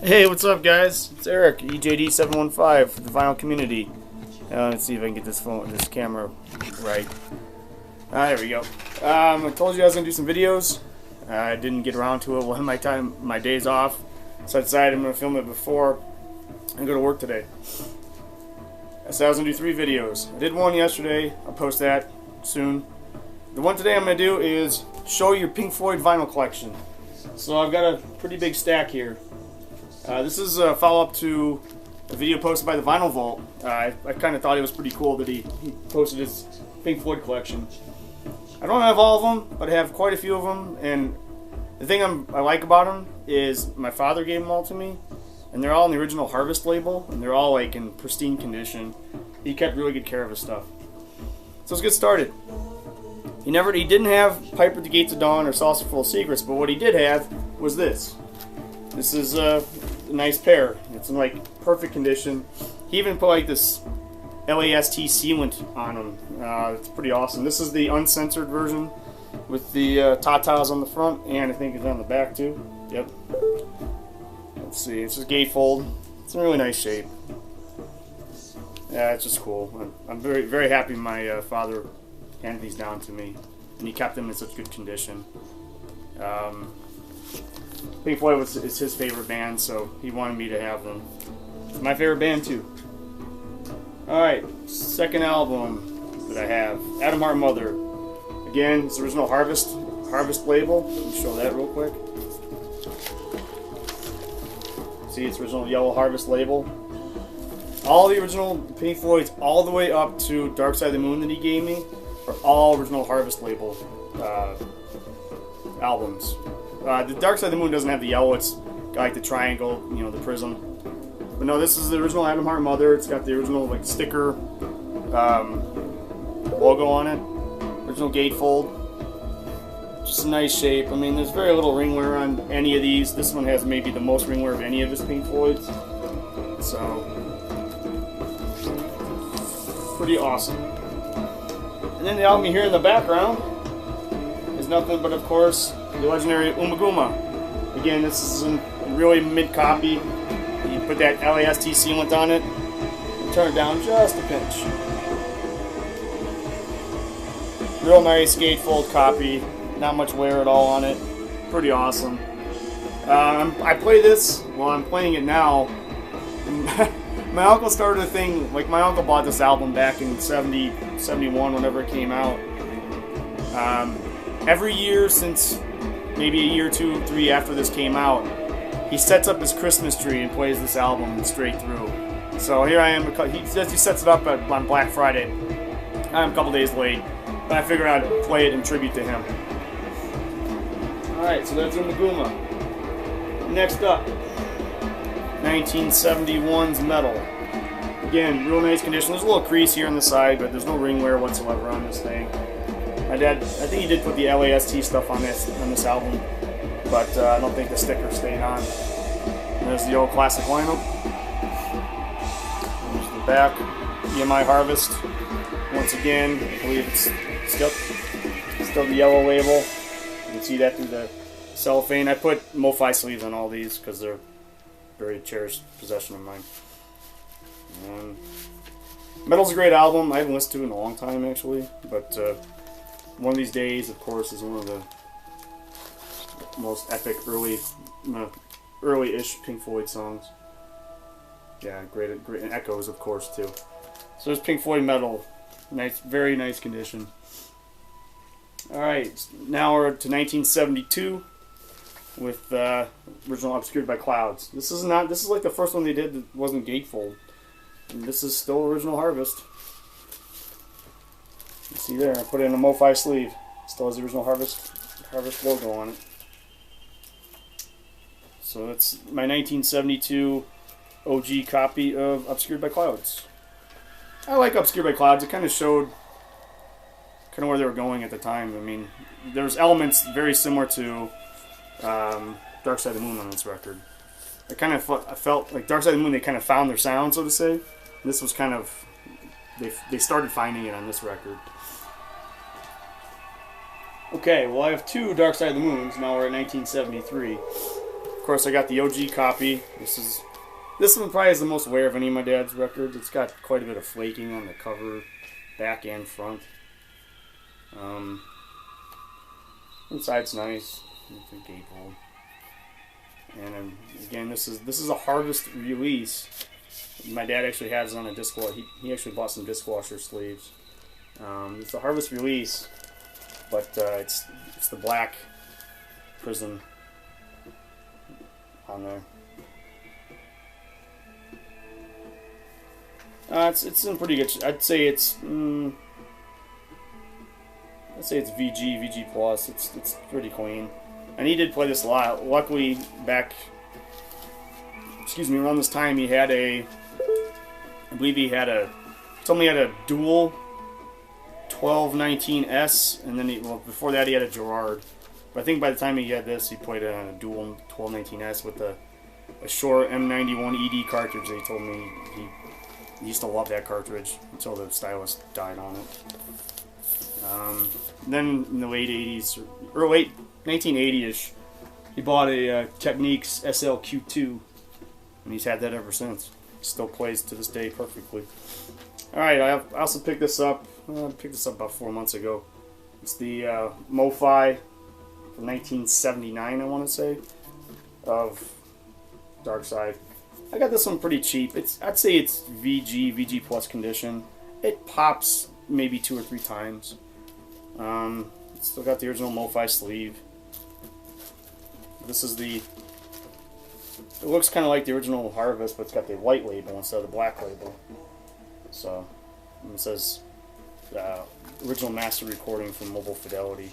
Hey, what's up, guys? It's Eric, EJD715 for the vinyl community. Let's see if I can get this camera right. There we go. I told you I was gonna do some videos. I didn't get around to it. One of my days off, so I decided I'm gonna film it before I go to work today. So I was gonna do 3 videos. I did one yesterday. I'll post that soon. The one today I'm gonna do is show your Pink Floyd vinyl collection. So I've got a pretty big stack here. This is a follow-up to a video posted by the Vinyl Vault. I kind of thought it was pretty cool that he posted his Pink Floyd collection. I don't have all of them, but I have quite a few of them. And the thing I like about them is my father gave them all to me, and they're all in the original Harvest label, and they're all like in pristine condition. He kept really good care of his stuff. So let's get started. He didn't have Piper at the Gates of Dawn or Saucer Full of Secrets, but what he did have was this. This is a nice pair. It's in like perfect condition. He even put like this LAST sealant on them. It's pretty awesome. This is the uncensored version with the tatas on the front, and I think it's on the back too. Yep. Let's see. It's just gatefold. It's in really nice shape. Yeah, it's just cool. I'm very, very happy my father handed these down to me, and he kept them in such good condition. Pink Floyd is his favorite band, so he wanted me to have them. It's my favorite band too. Alright, second album that I have, Atom Heart Mother. Again, it's the original Harvest label. Let me show that real quick. See, it's original yellow Harvest label. All the original Pink Floyd's all the way up to Dark Side of the Moon that he gave me are all original Harvest label albums. The Dark Side of the Moon doesn't have the yellow, it's got like the triangle, you know, the prism. But no, this is the original Atom Heart Mother. It's got the original like sticker logo on it. Original gatefold. Just a nice shape. I mean, there's very little ring wear on any of these. This one has maybe the most ring wear of any of his Pink Floyds. So, pretty awesome. And then the album you hear in the background is nothing but, of course, the legendary Umaguma. Again, this is a really mid copy. You put that LAST sealant on it, and turn it down just a pinch. Real nice gatefold copy, not much wear at all on it. Pretty awesome. I play this while I'm playing it now. My uncle started a thing, like my uncle bought this album back in 70, 71, whenever it came out. Every year since maybe a year, 2, 3 after this came out, he sets up his Christmas tree and plays this album straight through. So here I am. He sets it up on Black Friday. I'm a couple days late, but I figured I'd play it in tribute to him. Alright, so that's Umaguma. Next up, 1971's Metal. Again, real nice condition. There's a little crease here on the side, but there's no ring wear whatsoever on this thing. My dad, I think he did put the LAST stuff on this album, but I don't think the sticker stayed on. And there's the old classic lineup. There's the back, EMI Harvest. Once again, I believe it's still the yellow label. You can see that through the cellophane. I put MoFi sleeves on all these because they're very cherished possession of mine. Metal's a great album. I haven't listened to it in a long time, actually, but one of these days, of course, is one of the most epic early-ish Pink Floyd songs. Yeah, great, and Echoes, of course, too. So there's Pink Floyd Metal. Nice, very nice condition. Alright, now we're to 1972 with original Obscured by Clouds. This is like the first one they did that wasn't gatefold. And this is still original Harvest. You see there, I put it in a MoFi sleeve. Still has the original Harvest logo on it. So that's my 1972 OG copy of Obscured by Clouds. I like Obscured by Clouds. It kind of showed where they were going at the time. I mean, there's elements very similar to Dark Side of the Moon on this record. I felt like Dark Side of the Moon, they kind of found their sound, so to say. And this was kind of, they started finding it on this record. Okay, well I have 2 Dark Side of the Moons. Now we're at 1973. Of course, I got the OG copy. This one probably is the most wear of any of my dad's records. It's got quite a bit of flaking on the cover, back and front. Inside's nice. It's a gatefold. And again, this is a Harvest release. My dad actually has it on a disc washer. He actually bought some disc washer sleeves. It's a Harvest release, but it's the black prison on there. It's in pretty good. I'd say it's VG plus. It's pretty clean. And he did play this a lot. Luckily, around this time, he had I believe he had a dual 1219S, and then before that he had a Gerard. But I think by the time he had this, he played it on a dual 1219S with a short M91 ED cartridge. He told me he used to love that cartridge until the stylus died on it. Then in the late 80s, or late 1980ish, he bought a Technics SLQ2, and he's had that ever since. Still plays to this day perfectly. Alright, I also picked this up. I picked this up about 4 months ago. It's the MoFi from 1979, I want to say, of Dark Side. I got this one pretty cheap. I'd say it's VG plus condition. It pops maybe 2 or 3 times. It's still got the original MoFi sleeve. This is it looks kind of like the original Harvest, but it's got the white label instead of the black label. So, it says original master recording from Mobile Fidelity.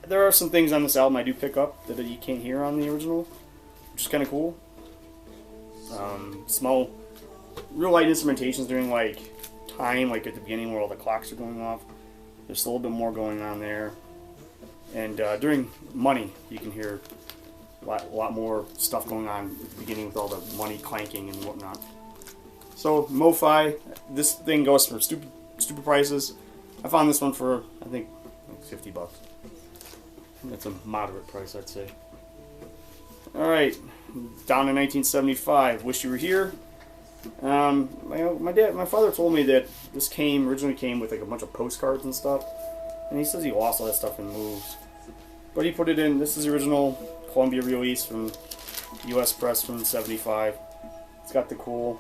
There are some things on this album I do pick up that you can't hear on the original, which is kind of cool. Small, real light instrumentations during like time, like at the beginning where all the clocks are going off. There's a little bit more going on there. And during Money, you can hear a lot more stuff going on at the beginning with all the money clanking and whatnot. So, MoFi, this thing goes for stupid prices. I found this one for, I think, like $50. That's a moderate price, I'd say. Alright, down in 1975, Wish You Were Here. My father told me that this originally came with like a bunch of postcards and stuff, and he says he lost all that stuff in moves. But he put it in. This is the original Columbia release from U.S. Press from '75. It's got the cool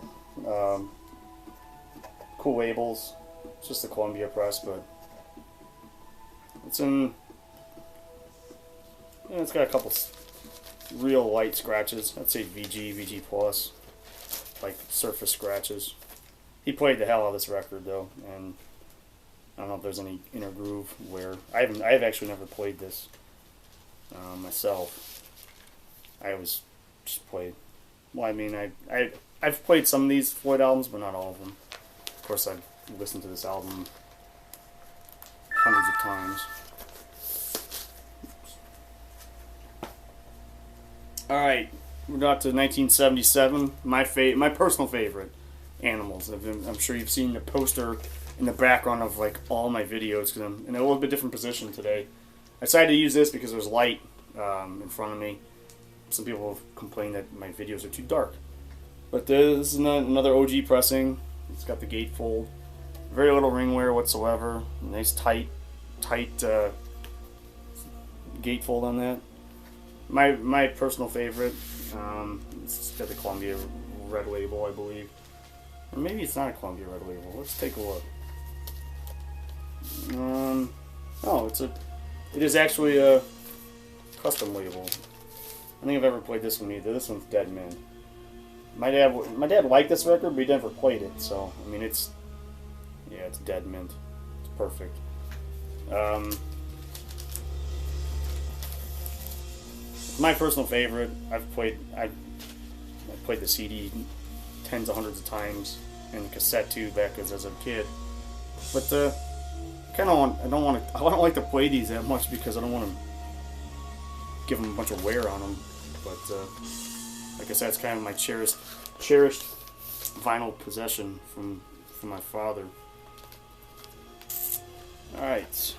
labels. It's just the Columbia Press, but it's in. It's got a couple real light scratches. I'd say VG plus. Like surface scratches. He played the hell out of this record though, and I don't know if there's any inner groove where I've actually never played this myself. I always just played. Well, I mean, I've played some of these Floyd albums, but not all of them. Of course, I've listened to this album hundreds of times. All right. We're up to 1977. My personal favorite, Animals. I'm sure you've seen the poster in the background of like all my videos because I'm in a little bit different position today. I decided to use this because there's light in front of me. Some people have complained that my videos are too dark, but this is another OG pressing. It's got the gatefold, very little ring wear whatsoever. Nice tight gatefold on that. My personal favorite. It's got the Columbia red label, I believe. Or maybe it's not a Columbia red label. Let's take a look. Oh, it is actually a custom label. I don't think I've ever played this one either. This one's Dead Mint. My dad liked this record, but he never played it. So I mean, it's Dead Mint. It's perfect. My personal favorite. I played the CD tens of hundreds of times and the cassette too back as a kid. But I don't like to play these that much because I don't want to give them a bunch of wear on them. But like I said, it's kind of my cherished vinyl possession from my father. All right.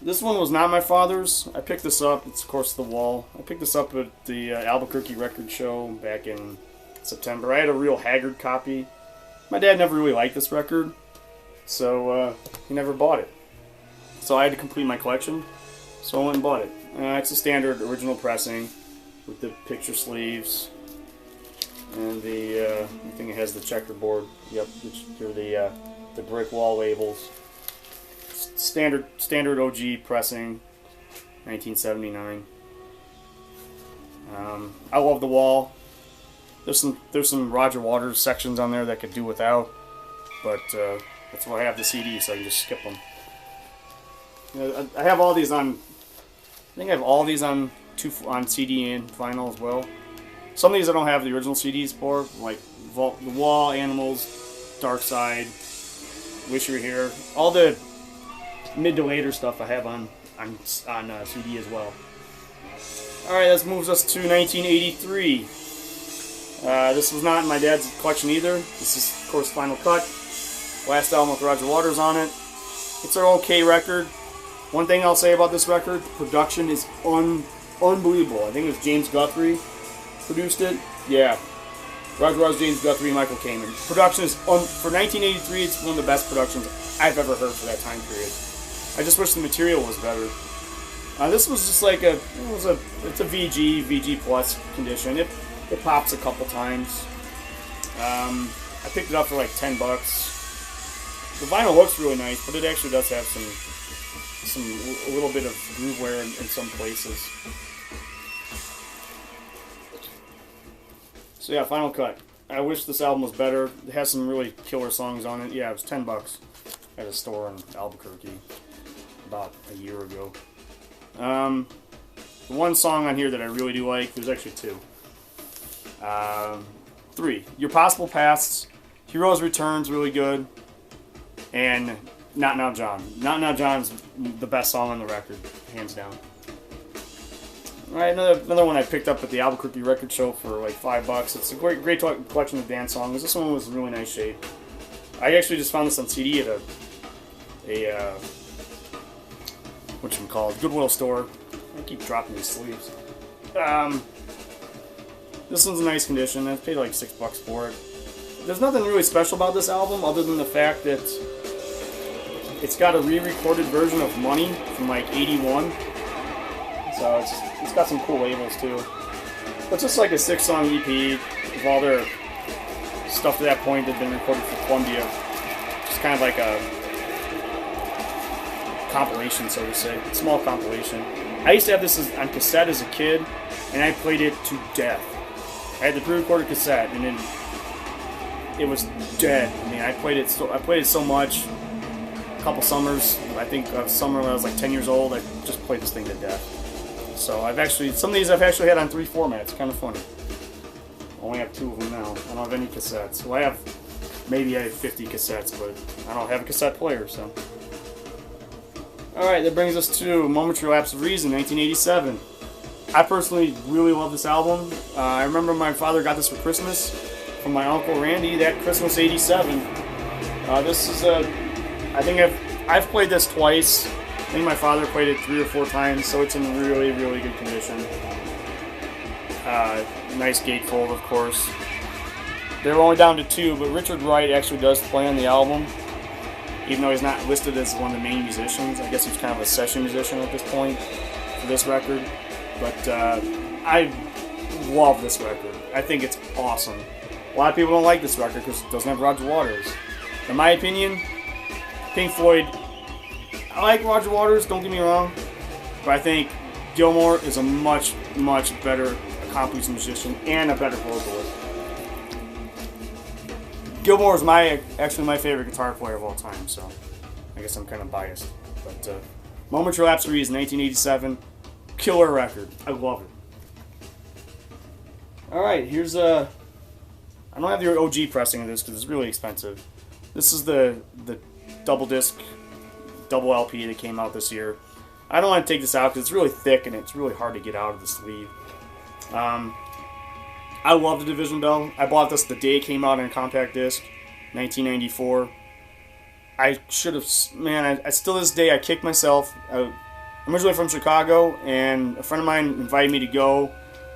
This one was not my father's. I picked this up. It's, of course, The Wall. I picked this up at the Albuquerque Record Show back in September. I had a real haggard copy. My dad never really liked this record, so he never bought it. So I had to complete my collection, so I went and bought it. It's a standard original pressing with the picture sleeves and I think it has the checkerboard. Yep, through the brick wall labels. Standard OG pressing, 1979. I love The Wall. There's some Roger Waters sections on there that could do without, but that's why I have the CD, so I can just skip them. I have all these on. I think I have all these on CD and vinyl as well. Some of these I don't have the original CDs for, like The Wall, Animals, Dark Side, Wish You Were Here. All the mid to later stuff I have on CD as well. Alright, this moves us to 1983. This was not in my dad's collection either. This is, of course, Final Cut. Last album with Roger Waters on it. It's an okay record. One thing I'll say about this record, production is unbelievable. I think it was James Guthrie produced it. Yeah. Roger Waters, James Guthrie, Michael Kamen. Production is, for 1983, it's one of the best productions I've ever heard for that time period. I just wish the material was better. This was just like it's a VG Plus condition. It pops a couple times. I picked it up for like $10. The vinyl looks really nice, but it actually does have a little bit of groove wear in some places. So yeah, Final Cut. I wish this album was better. It has some really killer songs on it. Yeah, it was $10 at a store in Albuquerque about a year ago. The one song on here that I really do like, there's actually two. 3. Your Possible Pasts, Heroes Return's really good, and Not Now John. Not Now John's the best song on the record, hands down. Alright, another one I picked up at the Albuquerque Record Show for like $5. It's a great collection of dance songs. This one was in really nice shape. I actually just found this on CD at a whatchamacallit, Goodwill store. I keep dropping these sleeves. This one's in nice condition. I paid like $6 for it. There's nothing really special about this album other than the fact that it's got a re-recorded version of Money from like '81. So it's got some cool labels too. But just like a 6-song EP with all their stuff to that point that had been recorded for Columbia. Just kind of like a compilation, so to say. Small compilation. I used to have this on cassette as a kid, and I played it to death. I had the pre-recorded cassette, and then it was dead. I mean, I played it so much. A couple summers, I think a summer when I was like 10 years old, I just played this thing to death. So some of these I've actually had on 3 formats. Kind of funny. I only have 2 of them now. I don't have any cassettes. Well, I have 50 cassettes, but I don't have a cassette player, so. Alright, that brings us to Momentary Lapse of Reason, 1987. I personally really love this album. I remember my father got this for Christmas from my Uncle Randy that Christmas '87. This is I think I've played this twice. I think my father played it 3 or 4 times, so it's in really, really good condition. Nice gatefold, of course. They're only down to 2, but Richard Wright actually does play on the album, even though he's not listed as one of the main musicians. I guess he's kind of a session musician at this point for this record. But I love this record. I think it's awesome. A lot of people don't like this record because it doesn't have Roger Waters. In my opinion, Pink Floyd, I like Roger Waters, don't get me wrong, but I think Gilmour is a much, much better accomplished musician and a better vocalist. Gilmour is actually my favorite guitar player of all time, so I guess I'm kind of biased. But Momentary Lapse of Reason, 1987, killer record. I love it. Alright, here's I don't have the OG pressing of this because it's really expensive. This is the double disc, double LP that came out this year. I don't want to take this out because it's really thick and it's really hard to get out of the sleeve. I love the Division Bell. I bought this the day it came out on a compact disc, 1994. I should have, man, I still to this day I kick myself. I'm originally from Chicago, and a friend of mine invited me to go.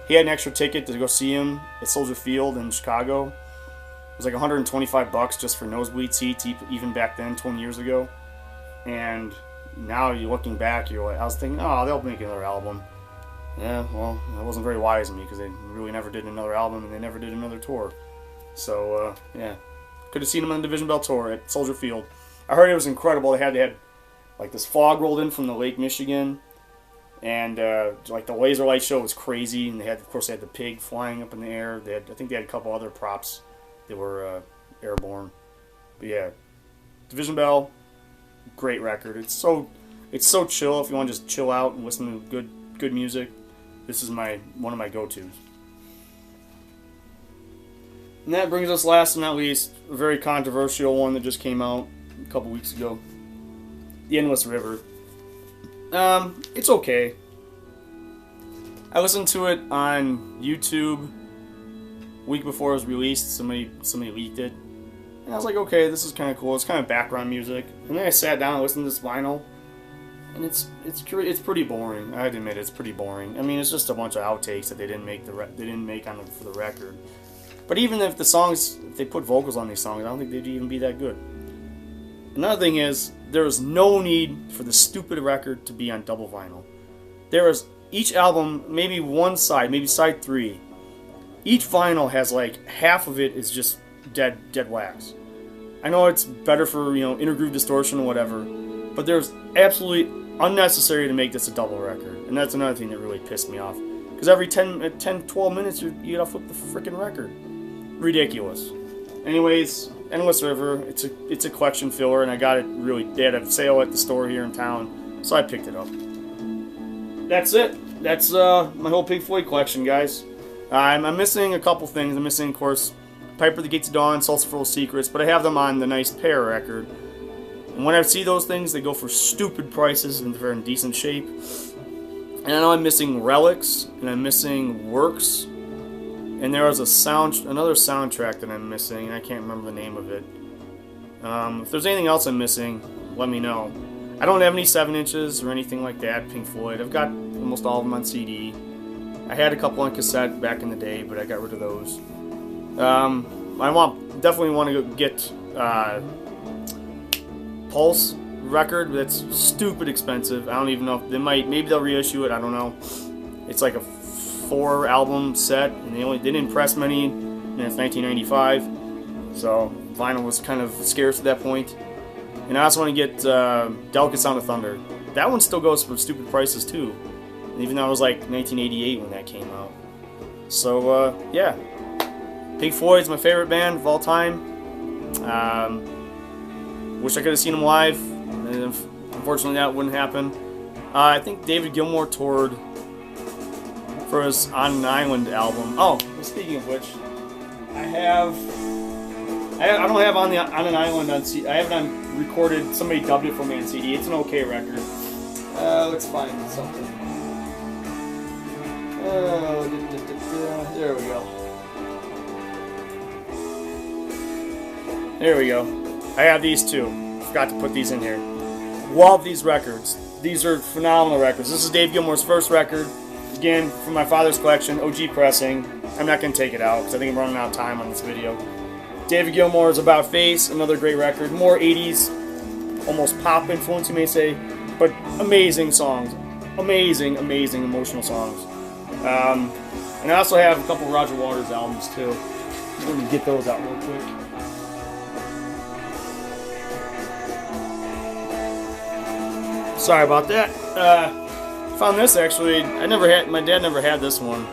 He had an extra ticket to go see him at Soldier Field in Chicago. It was like $125 just for nosebleed seats, even back then, 20 years ago. And now you're looking back, you're like, I was thinking, oh, they'll make another album. Yeah, well, that wasn't very wise of me because they really never did another album and they never did another tour. So, yeah. Could have seen them on the Division Bell tour at Soldier Field. I heard it was incredible. They had like this fog rolled in from the Lake Michigan, and like the laser light show was crazy. And they had, of course, they had the pig flying up in the air. I think they had a couple other props that were airborne. But yeah, Division Bell, great record. It's so chill if you want to just chill out and listen to good music. This is one of my go-tos. And that brings us last but not least, a very controversial one that just came out a couple weeks ago. The Endless River. It's okay. I listened to it on YouTube week before it was released. Somebody leaked it. And I was like, okay, this is kind of cool. It's kind of background music. And then I sat down and listened to this vinyl. And it's pretty boring. I have to admit, it's pretty boring. I mean, it's just a bunch of outtakes that they didn't make for the record. But even if they put vocals on these songs, I don't think they'd even be that good. Another thing is, there is no need for the stupid record to be on double vinyl. There is each album, maybe one side, maybe side 3. Each vinyl has like half of it is just dead wax. I know it's better for inner groove distortion or whatever, but there's absolutely unnecessary to make this a double record, and that's another thing that really pissed me off. Because every 10-12 minutes you gotta flip the freaking record. Ridiculous. Anyways, Endless River, it's a collection filler, and I got it they had a sale at the store here in town, so I picked it up. That's it. That's my whole Pink Floyd collection, guys. I'm missing a couple things. I'm missing, of course, Piper the Gates of Dawn, Salsa Full of Secrets, but I have them on the Nice Pair record. And when I see those things, they go for stupid prices and they're in decent shape. And I know I'm missing Relics, and I'm missing Works, and there was another soundtrack that I'm missing, and I can't remember the name of it. If there's anything else I'm missing, let me know. I don't have any 7 inches or anything like that, Pink Floyd. I've got almost all of them on CD. I had a couple on cassette back in the day, but I got rid of those. I definitely want to get Pulse record. That's stupid expensive. I don't even know if maybe they'll reissue it. I don't know. It's like a 4-album set, and they didn't press many, and it's 1995, so vinyl was kind of scarce at that point. And I also want to get Delicate Sound of Thunder. That one still goes for stupid prices too, and even though it was like 1988 when that came out. So yeah, Pink Floyd's my favorite band of all time. Wish I could have seen them live, and unfortunately that wouldn't happen. I think David Gilmour toured for his On an Island album. Oh, speaking of which, I don't have On an Island on CD. I have it on recorded. Somebody dubbed it for me on CD. It's an okay record. Let's find something. There we go. There we go. I have these two. Forgot to put these in here. Love these records. These are phenomenal records. This is Dave Gilmour's first record. Again, from my father's collection, OG pressing. I'm not going to take it out because I think I'm running out of time on this video. David Gilmour's About Face, another great record. More 80s, almost pop influence, you may say, but amazing songs. Amazing, amazing emotional songs. And I also have a couple Roger Waters albums too. Let me get those out real quick. Sorry about that. Found this actually. My dad never had this one.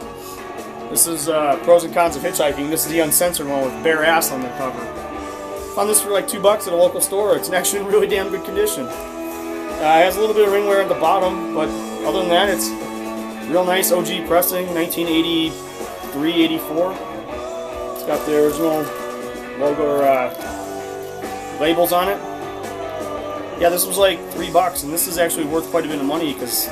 This is Pros and Cons of Hitchhiking. This is the uncensored one with bare ass on the cover. Found this for like $2 at a local store. It's actually in really damn good condition. It has a little bit of ringwear at the bottom, but other than that, it's real nice OG pressing, 1983, 84. It's got the original logo or labels on it. Yeah, this was like $3, and this is actually worth quite a bit of money because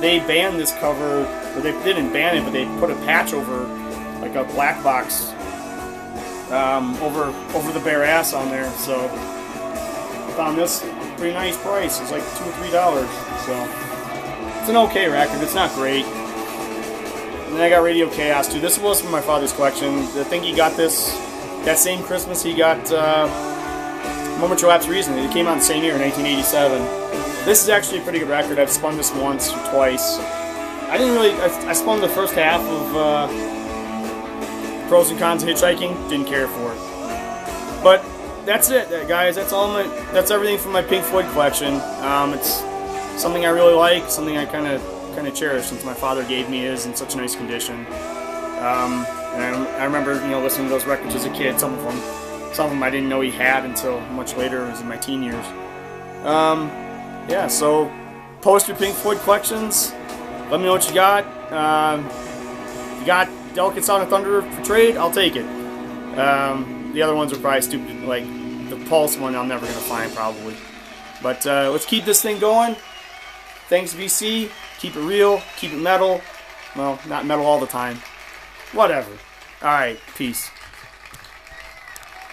they banned this cover, or they didn't ban it, but they put a patch over, like a black box, over the bare ass on there. So I found this pretty nice price. It's like $2 or $3. So an okay record. It's not great. And then I got Radio Chaos too. This was from my father's collection. I think he got this that same Christmas. He got Momentary Lapse Reason. It came out the same year, 1987. This is actually a pretty good record. I've spun this once or twice. I didn't really. I spun the first half of Pros and Cons of Hitchhiking. Didn't care for it. But that's it, guys. That's all that's everything from my Pink Floyd collection. It's something I really like, something I kind of cherish since my father gave me his in such a nice condition. And I remember, listening to those records as a kid. Some of them I didn't know he had until much later. It was in my teen years. Yeah. So post your Pink Floyd collections. Let me know what you got. If you got Delicate Sound of Thunder for trade, I'll take it. The other ones are probably stupid, like the Pulse one I'm never going to find probably. But let's keep this thing going. Thanks VC. Keep it real. Keep it metal. Well, not metal all the time. Whatever. Alright, peace.